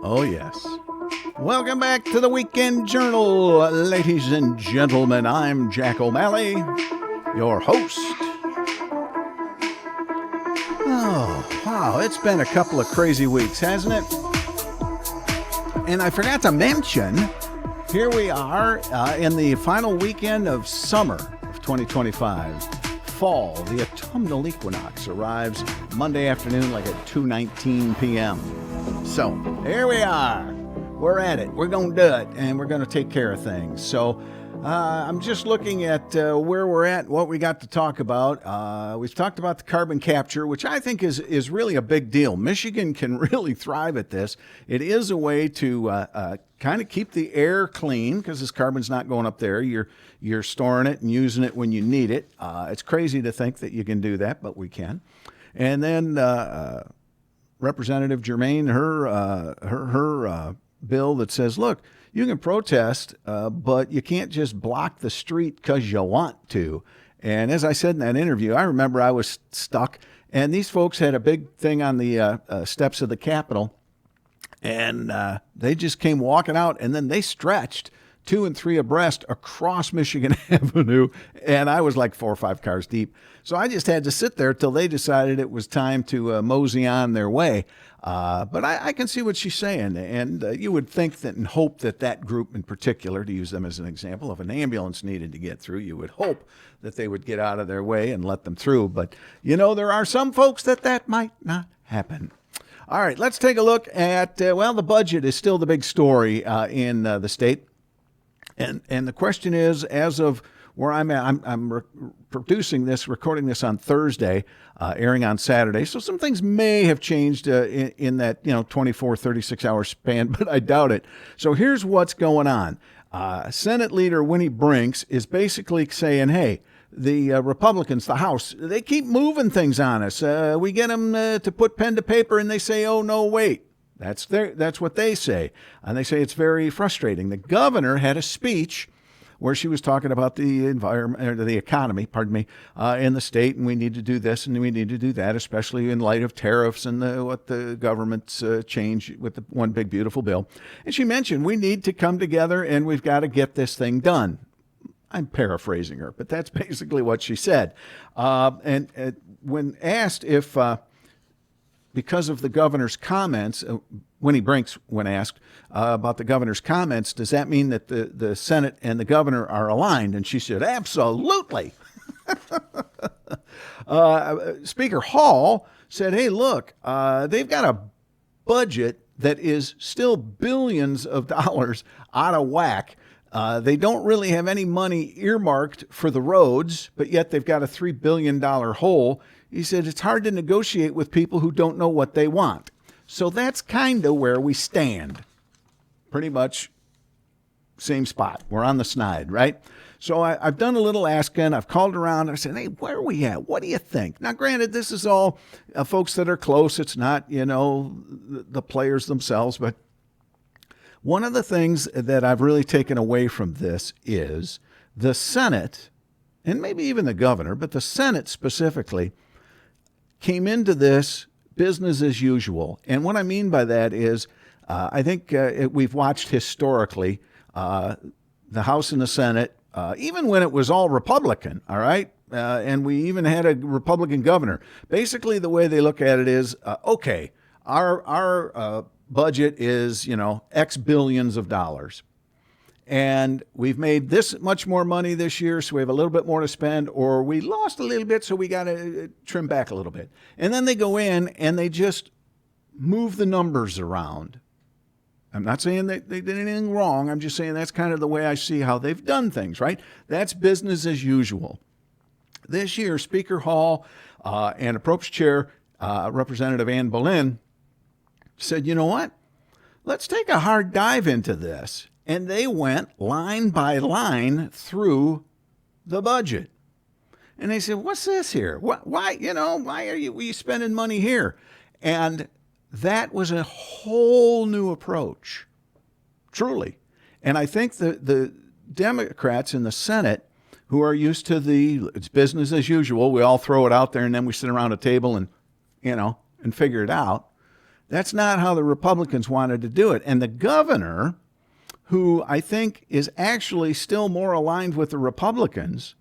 Oh, yes. Welcome back to the Weekend Journal, ladies and gentlemen. I'm Jack O'Malley, your host. Oh, wow. It's been a couple of crazy weeks, hasn't it? And I forgot to mention, here we are in the final weekend of summer of 2025. Fall, the autumnal equinox arrives Monday afternoon like at 2:19 p.m. So here we are. We're at it. We're going to do it, and we're going to take care of things. So I'm just looking at where we're at, what we got to talk about. We've talked about the carbon capture, which I think is really a big deal. Michigan can really thrive at this. It is a way to kind of keep the air clean because this carbon's not going up there. You're storing it and using it when you need it. It's crazy to think that you can do that, but we can. And then Representative Germain, her bill that says, look, you can protest, but you can't just block the street because you want to. And as I said in that interview, I remember I was stuck, and these folks had a big thing on the steps of the Capitol, and they just came walking out, and then they stretched 2 and 3 abreast across Michigan Avenue, and I was like 4 or 5 cars deep. So I just had to sit there till they decided it was time to mosey on their way. But I can see what she's saying, and you would think that and hope that that group in particular, to use them as an example, if an ambulance needed to get through, you would hope that they would get out of their way and let them through. But, there are some folks that might not happen. All right, let's take a look at, the budget is still the big story in the state. And the question is, as of where I'm at, I'm producing this, recording this on Thursday, airing on Saturday. So some things may have changed in that 24, 36-hour span, but I doubt it. So here's what's going on. Senate Leader Winnie Brinks is basically saying, hey, the Republicans, the House, they keep moving things on us. We get them to put pen to paper, and they say, oh, no, wait. That's what they say. And they say it's very frustrating. The governor had a speech where she was talking about the environment, or the economy, in the state, and we need to do this and we need to do that, especially in light of tariffs and what the government's change with the one big beautiful bill. And she mentioned we need to come together and we've got to get this thing done. I'm paraphrasing her, but that's basically what she said. And when asked if because of the governor's comments, Winnie Brinks, when asked about the governor's comments, does that mean that the Senate and the governor are aligned? And she said, absolutely. Speaker Hall said, hey, look, they've got a budget that is still billions of dollars out of whack. They don't really have any money earmarked for the roads, but yet they've got a $3 billion hole. He said it's hard to negotiate with people who don't know what they want. So that's kind of where we stand. Pretty much same spot. We're on the snide, right? So I've done a little asking. I've called around. I said, hey, where are we at? What do you think? Now, granted, this is all folks that are close. It's not, the players themselves. But one of the things that I've really taken away from this is the Senate, and maybe even the governor, but the Senate specifically, came into this business as usual. And what I mean by that is I think we've watched historically the House and the Senate, even when it was all Republican, all right? And we even had a Republican governor. Basically, the way they look at it is, okay, our budget is, X billions of dollars. And we've made this much more money this year, so we have a little bit more to spend, or we lost a little bit, so we got to trim back a little bit. And then they go in and they just move the numbers around. I'm not saying that they did anything wrong. I'm just saying that's kind of the way I see how they've done things, right? That's business as usual. This year, Speaker Hall and Appropriations Chair Representative Ann Boleyn said, you know what? Let's take a hard dive into this. And they went line by line through the budget. And they said, what's this here? Why are you spending money here? And that was a whole new approach, truly. And I think the Democrats in the Senate who are used to it's business as usual. We all throw it out there and then we sit around a table and, and figure it out. That's not how the Republicans wanted to do it. And the governor, who I think is actually still more aligned with the Republicans,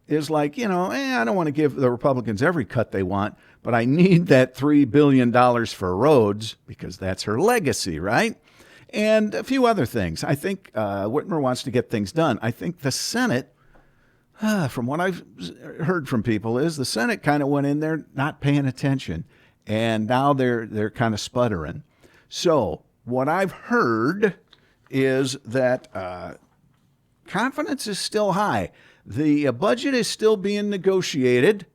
is like, I don't want to give the Republicans every cut they want, but I need that $3 billion for roads because that's her legacy, right? And a few other things. I think Whitmer wants to get things done. I think the Senate, from what I've heard from people, is the Senate kind of went in there not paying attention, and now they're kind of sputtering. So what I've heard is that confidence is still high. The budget is still being negotiated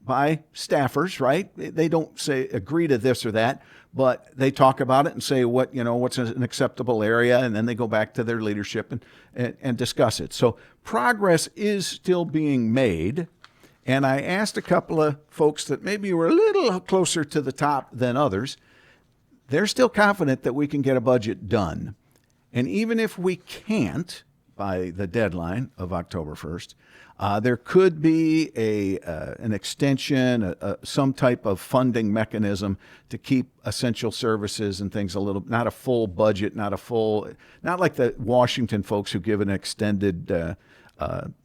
by staffers, right? They don't agree to this or that, but they talk about it and say what's an acceptable area, and then they go back to their leadership and discuss it. So progress is still being made. And I asked a couple of folks that maybe were a little closer to the top than others. They're still confident that we can get a budget done. And even if we can't by the deadline of October 1st, there could be an extension, some type of funding mechanism to keep essential services and things not a full budget, not like the Washington folks who give an extended.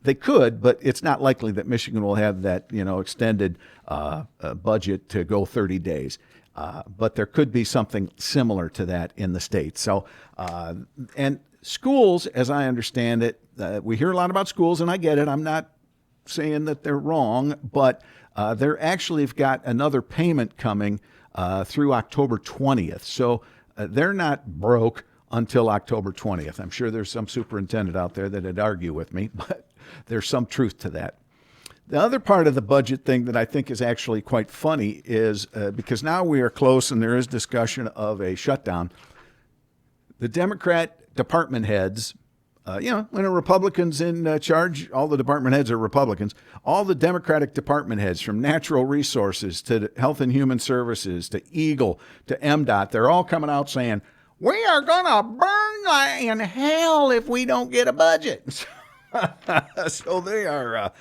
They could, but it's not likely that Michigan will have that extended budget to go 30 days. But there could be something similar to that in the state. So, and schools, as I understand it, we hear a lot about schools, and I get it. I'm not saying that they're wrong, but they're actually have got another payment coming through October 20th. So they're not broke until October 20th. I'm sure there's some superintendent out there that'd argue with me, but there's some truth to that. The other part of the budget thing that I think is actually quite funny is because now we are close and there is discussion of a shutdown. The Democrat department heads, when a Republican's in charge, all the department heads are Republicans. All the Democratic department heads, from Natural Resources to Health and Human Services to Eagle to MDOT, they're all coming out saying, we are going to burn in hell if we don't get a budget. So they are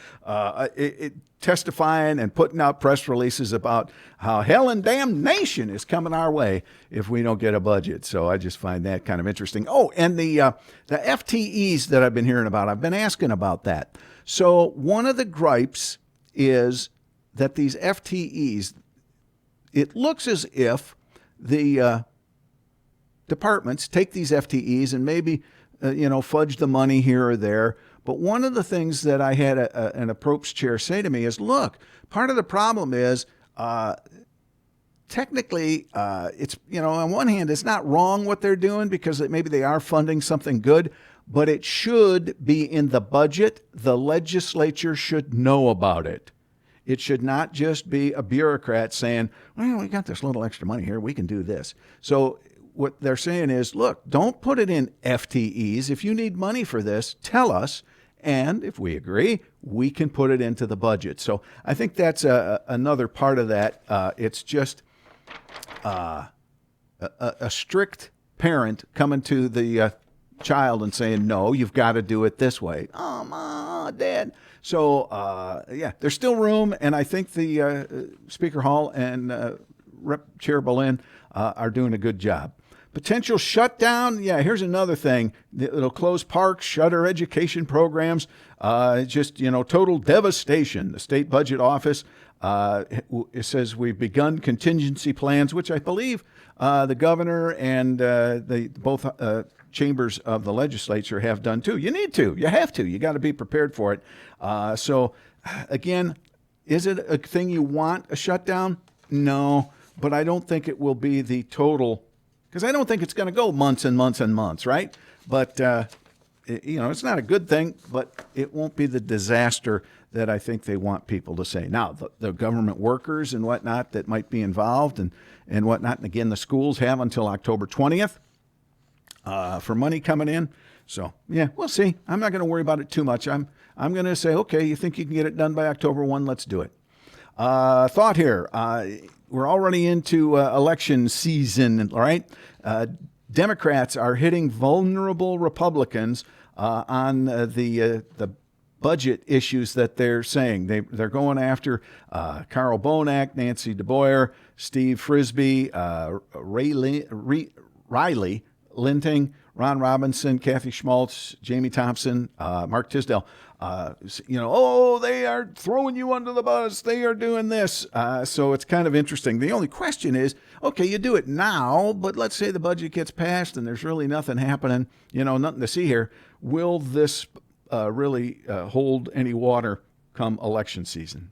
testifying and putting out press releases about how hell and damnation is coming our way if we don't get a budget. So I just find that kind of interesting. Oh, and the FTEs that I've been hearing about, I've been asking about that. So one of the gripes is that these FTEs, it looks as if the departments take these FTEs and maybe, fudge the money here or there. But one of the things that I had an approach chair say to me is, look, part of the problem is technically it's, on one hand, it's not wrong what they're doing because maybe they are funding something good, but it should be in the budget. The legislature should know about it. It should not just be a bureaucrat saying, well, we got this little extra money here. We can do this. So what they're saying is, look, don't put it in FTEs. If you need money for this, tell us. And if we agree, we can put it into the budget. So I think that's another part of that. It's just a strict parent coming to the child and saying, no, you've got to do it this way. Oh, Mom, Dad. So, there's still room. And I think the Speaker Hall and Rep. Chair Boleyn are doing a good job. Potential shutdown. Yeah, here's another thing. It'll close parks, shutter education programs. Total devastation. The state budget office it says we've begun contingency plans, which I believe the governor and both chambers of the legislature have done too. You need to. You have to. You got to be prepared for it. So, again, is it a thing you want, a shutdown? No, but I don't think it will be the total. Because I don't think it's going to go months and months and months, right? But, it's not a good thing, but it won't be the disaster that I think they want people to say. Now, the government workers and whatnot that might be involved and whatnot, and again, the schools have until October 20th for money coming in. So, yeah, we'll see. I'm not going to worry about it too much. I'm going to say, okay, you think you can get it done by October 1? Let's do it. Thought here. We're already into election season, all right? Democrats are hitting vulnerable Republicans on the budget issues that they're saying. They're going after Carl Bonack, Nancy DeBoer, Steve Frisbee, Riley Linting, Ron Robinson, Kathy Schmaltz, Jamie Thompson, Mark Tisdale. They are throwing you under the bus. They are doing this. So it's kind of interesting. The only question is, okay, you do it now, but let's say the budget gets passed and there's really nothing happening, nothing to see here. Will this really hold any water come election season?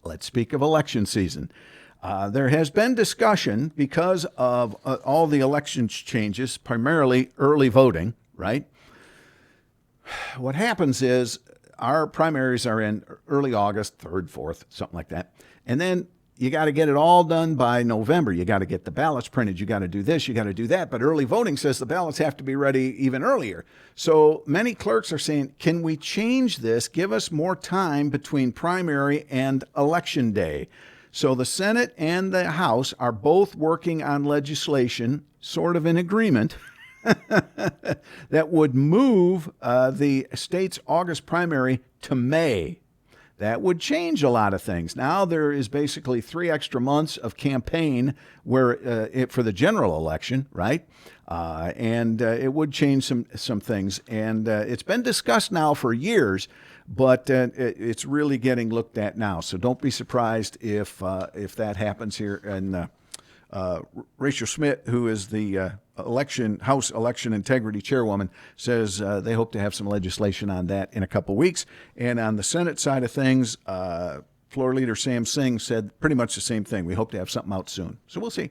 Let's speak of election season. There has been discussion because of all the election changes, primarily early voting, right? What happens is our primaries are in early August, 3rd, 4th, something like that. And then you got to get it all done by November. You got to get the ballots printed. You got to do this. You got to do that. But early voting says the ballots have to be ready even earlier. So many clerks are saying, can we change this? Give us more time between primary and election day. So the Senate and the House are both working on legislation, sort of in agreement, that would move the state's August primary to May. That would change a lot of things. Now there is basically 3 extra months of campaign for the general election, right? And it would change some things. And it's been discussed now for years, but it's really getting looked at now. So don't be surprised if that happens here. And Rachel Schmidt, who is the House Election Integrity Chairwoman, says they hope to have some legislation on that in a couple weeks. And on the Senate side of things, Floor Leader Sam Singh said pretty much the same thing. We hope to have something out soon. So we'll see.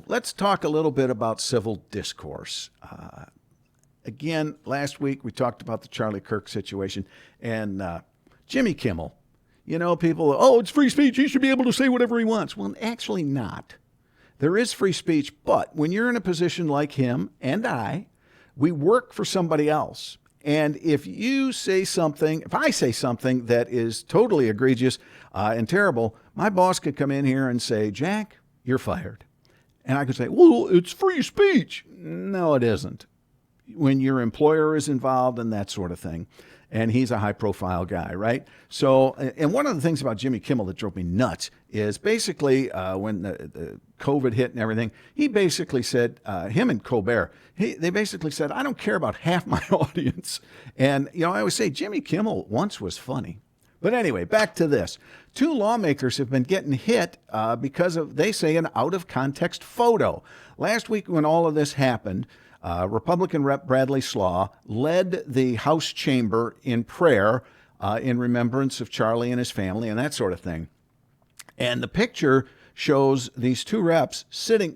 Let's talk a little bit about civil discourse. Again, last week we talked about the Charlie Kirk situation and Jimmy Kimmel. People, it's free speech. He should be able to say whatever he wants. Well, actually not. There is free speech, but when you're in a position like him and we work for somebody else. And if I say something that is totally egregious and terrible, my boss could come in here and say, Jack, you're fired. And I could say, well, it's free speech. No, it isn't. When your employer is involved and that sort of thing. And he's a high-profile guy, right? So, and one of the things about Jimmy Kimmel that drove me nuts is basically when the COVID hit and everything, he basically said, him and Colbert, they basically said, I don't care about half my audience. And, I always say Jimmy Kimmel once was funny. But anyway, back to this. 2 lawmakers have been getting hit because of, they say, an out-of-context photo. Last week when all of this happened, Republican Rep. Bradley Slaw led the House chamber in prayer in remembrance of Charlie and his family and that sort of thing. And the picture shows these 2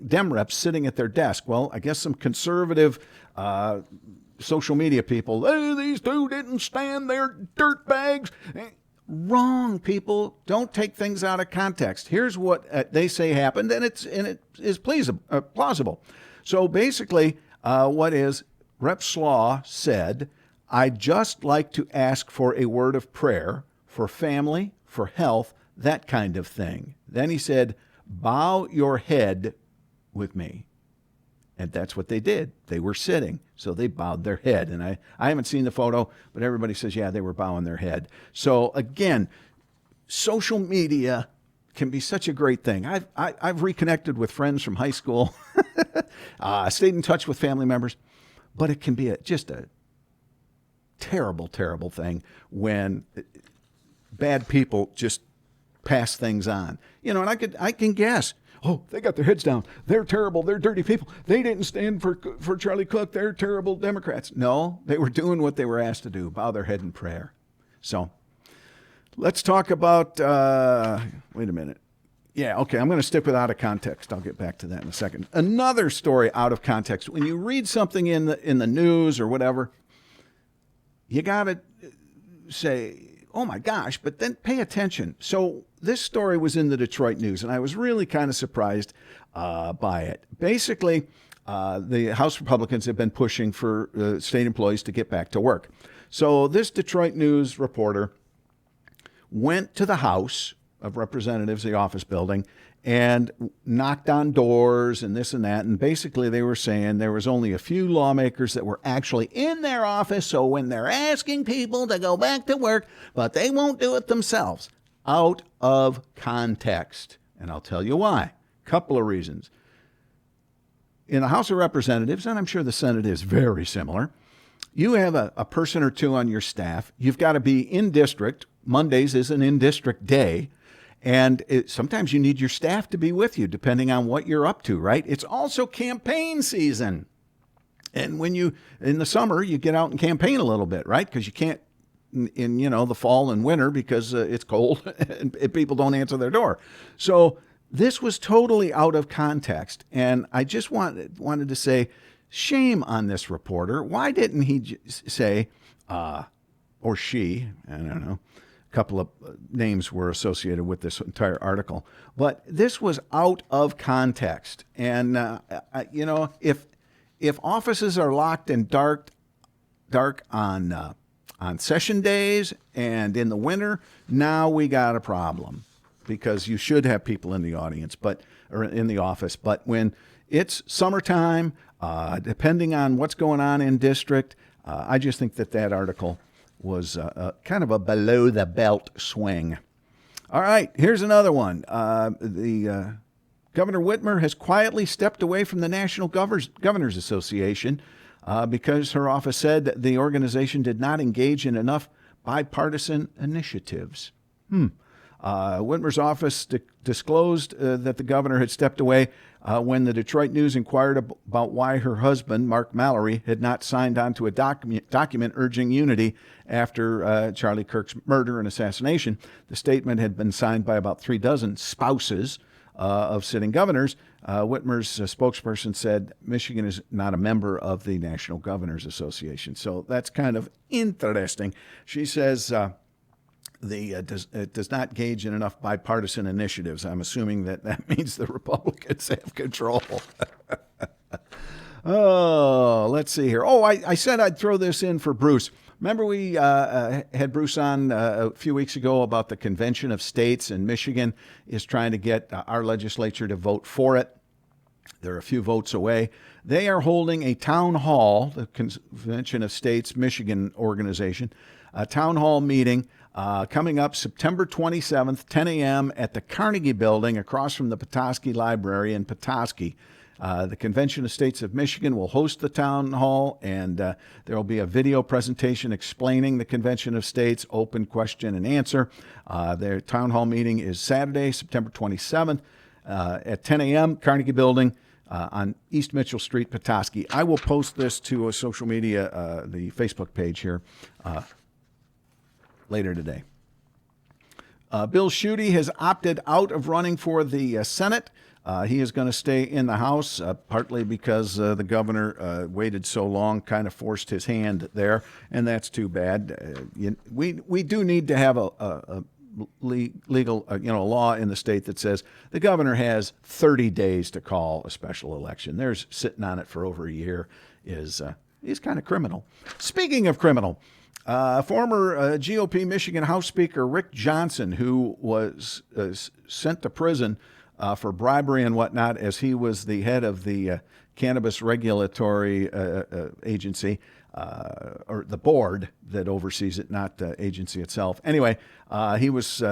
Dem reps sitting at their desk. Well, I guess some conservative social media people, hey, these 2 didn't stand there, dirt bags. Wrong, people. Don't take things out of context. Here's what they say happened, and it is plausible. So basically, Rep. Slaw said, I'd just like to ask for a word of prayer for family, for health, that kind of thing. Then he said, bow your head with me. And that's what they did. They were sitting, so they bowed their head. And I haven't seen the photo, but everybody says, yeah, they were bowing their head. So again, social media can be such a great thing. I've reconnected with friends from high school, stayed in touch with family members, but it can be just a terrible, terrible thing when bad people just pass things on. And I can guess, oh, they got their heads down. They're terrible. They're dirty people. They didn't stand for Charlie Cook. They're terrible Democrats. No, they were doing what they were asked to do, bow their head in prayer. So let's talk about, wait a minute. Yeah, okay, I'm going to stick with out of context. I'll get back to that in a second. Another story out of context. When you read something in the news or whatever, you got to say, oh my gosh, but then pay attention. So this story was in the Detroit News, and I was really kind of surprised by it. Basically, the House Republicans have been pushing for state employees to get back to work. So this Detroit News reporter went to the House of Representatives, the office building, and knocked on doors and this and that. And basically they were saying there was only a few lawmakers that were actually in their office. So when they're asking people to go back to work, but they won't do it themselves, out of context. And I'll tell you why. Couple of reasons. In the House of Representatives, and I'm sure the Senate is very similar, you have a person or two on your staff. You've got to be in district. Mondays is an in-district day. And sometimes you need your staff to be with you, depending on what you're up to, right? It's also campaign season. And when in the summer, you get out and campaign a little bit, right? Because you can't in the fall and winter because it's cold and people don't answer their door. So this was totally out of context. And I just wanted to say, shame on this reporter. Why didn't he say, or she, I don't know, a couple of names were associated with this entire article, but this was out of context. And, if offices are locked and dark on session days and in the winter, now we got a problem because you should have people in the audience, or in the office. But when it's summertime, depending on what's going on in district, I just think that article was kind of a below the belt swing. All right, here's another one. Governor Whitmer has quietly stepped away from the National Governors Association because her office said that the organization did not engage in enough bipartisan initiatives. Whitmer's office disclosed that the governor had stepped away when the Detroit News inquired about why her husband, Mark Mallory, had not signed on to a document urging unity after Charlie Kirk's murder and assassination. The statement had been signed by about 36 spouses of sitting governors. Whitmer's spokesperson said Michigan is not a member of the National Governors Association. So that's kind of interesting. She says it does not engage in enough bipartisan initiatives. I'm assuming that means the Republicans have control. Oh, let's see here. Oh, I said I'd throw this in for Bruce. Remember we had Bruce on a few weeks ago about the Convention of States, and Michigan is trying to get our legislature to vote for it. They're a few votes away. They are holding a town hall, the Convention of States Michigan organization, a town hall meeting coming up September 27th, 10 a.m. at the Carnegie Building across from the Petoskey Library in Petoskey. The Convention of States of Michigan will host the town hall, and there will be a video presentation explaining the Convention of States, open question and answer. Their town hall meeting is Saturday, September 27th at 10 a.m., Carnegie Building on East Mitchell Street, Petoskey. I will post this to a social media, the Facebook page here later today. Bill Schuette has opted out of running for the Senate. He is going to stay in the House, partly because the governor waited so long, kind of forced his hand there, and that's too bad. We do need to have a legal law in the state that says the governor has 30 days to call a special election. There's sitting on it for over a year is kind of criminal. Speaking of criminal, former GOP Michigan House Speaker Rick Johnson, who was sent to prison for bribery and whatnot, as he was the head of the Cannabis Regulatory Agency, or the board that oversees it, not the agency itself. Anyway, he was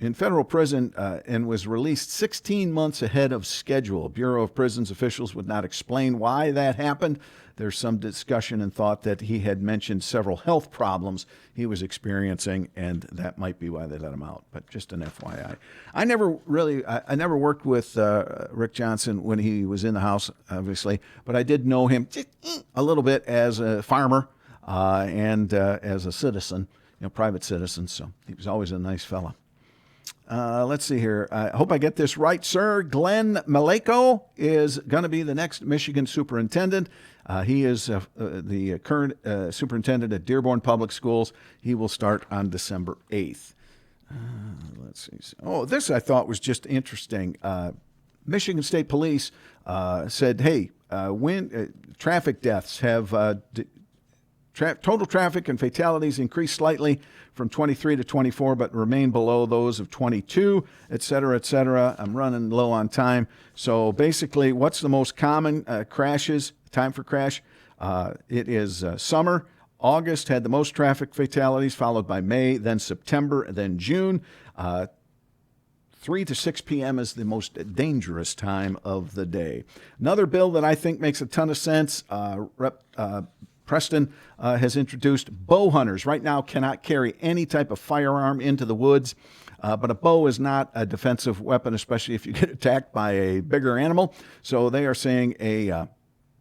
in federal prison and was released 16 months ahead of schedule. Bureau of Prisons officials would not explain why that happened. There's some discussion and thought that he had mentioned several health problems he was experiencing, and that might be why they let him out. But just an FYI. I never worked with Rick Johnson when he was in the House, obviously, but I did know him just a little bit as a farmer and as a citizen, private citizen. So he was always a nice fella. Let's see here. I hope I get this right, sir. Glenn Maleko is going to be the next Michigan superintendent. He is the current superintendent at Dearborn Public Schools. He will start on December 8th. Let's see. Oh, this I thought was just interesting. Michigan State Police said, hey, when traffic deaths have Total traffic and fatalities increased slightly from 23 to 24, but remain below those of 22, et cetera, et cetera. I'm running low on time. So basically, what's the most common crashes, time for crash? It is summer. August had the most traffic fatalities, followed by May, then September, then June. 3 to 6 p.m. is the most dangerous time of the day. Another bill that I think makes a ton of sense, Preston has introduced bow hunters. Right now cannot carry any type of firearm into the woods, but a bow is not a defensive weapon, especially if you get attacked by a bigger animal. So they are saying a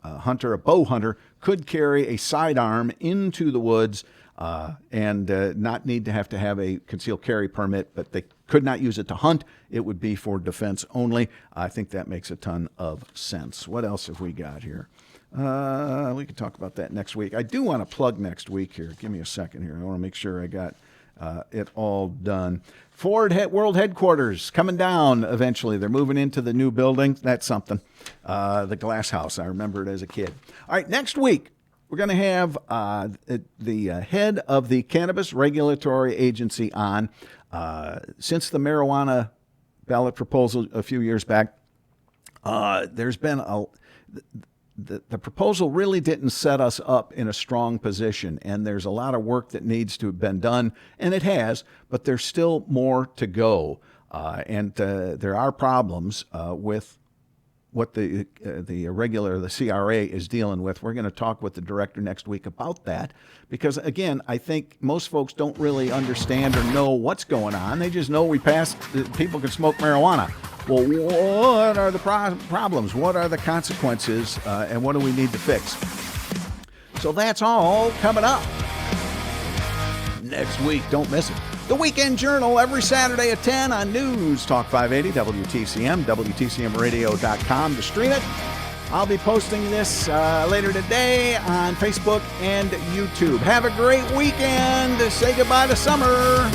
bow hunter, could carry a sidearm into the woods and not need to have a concealed carry permit, but they could not use it to hunt. It would be for defense only. I think that makes a ton of sense. What else have we got here? We can talk about that next week. I do want to plug next week here. Give me a second here. I want to make sure I got it all done. Ford World Headquarters coming down eventually. They're moving into the new building. That's something. The Glass House. I remember it as a kid. All right, next week, we're going to have the head of the Cannabis Regulatory Agency on. Since the marijuana ballot proposal a few years back, there's been the proposal really didn't set us up in a strong position, and there's a lot of work that needs to have been done, and it has, but there's still more to go. And there are problems with what the CRA is dealing with. We're going to talk with the director next week about that because, again, I think most folks don't really understand or know what's going on. They just know people can smoke marijuana. Well, what are the problems? What are the consequences? And what do we need to fix? So that's all coming up next week. Don't miss it. The Weekend Journal every Saturday at 10 on News Talk 580 WTCM, WTCMradio.com to stream it. I'll be posting this later today on Facebook and YouTube. Have a great weekend. Say goodbye to summer.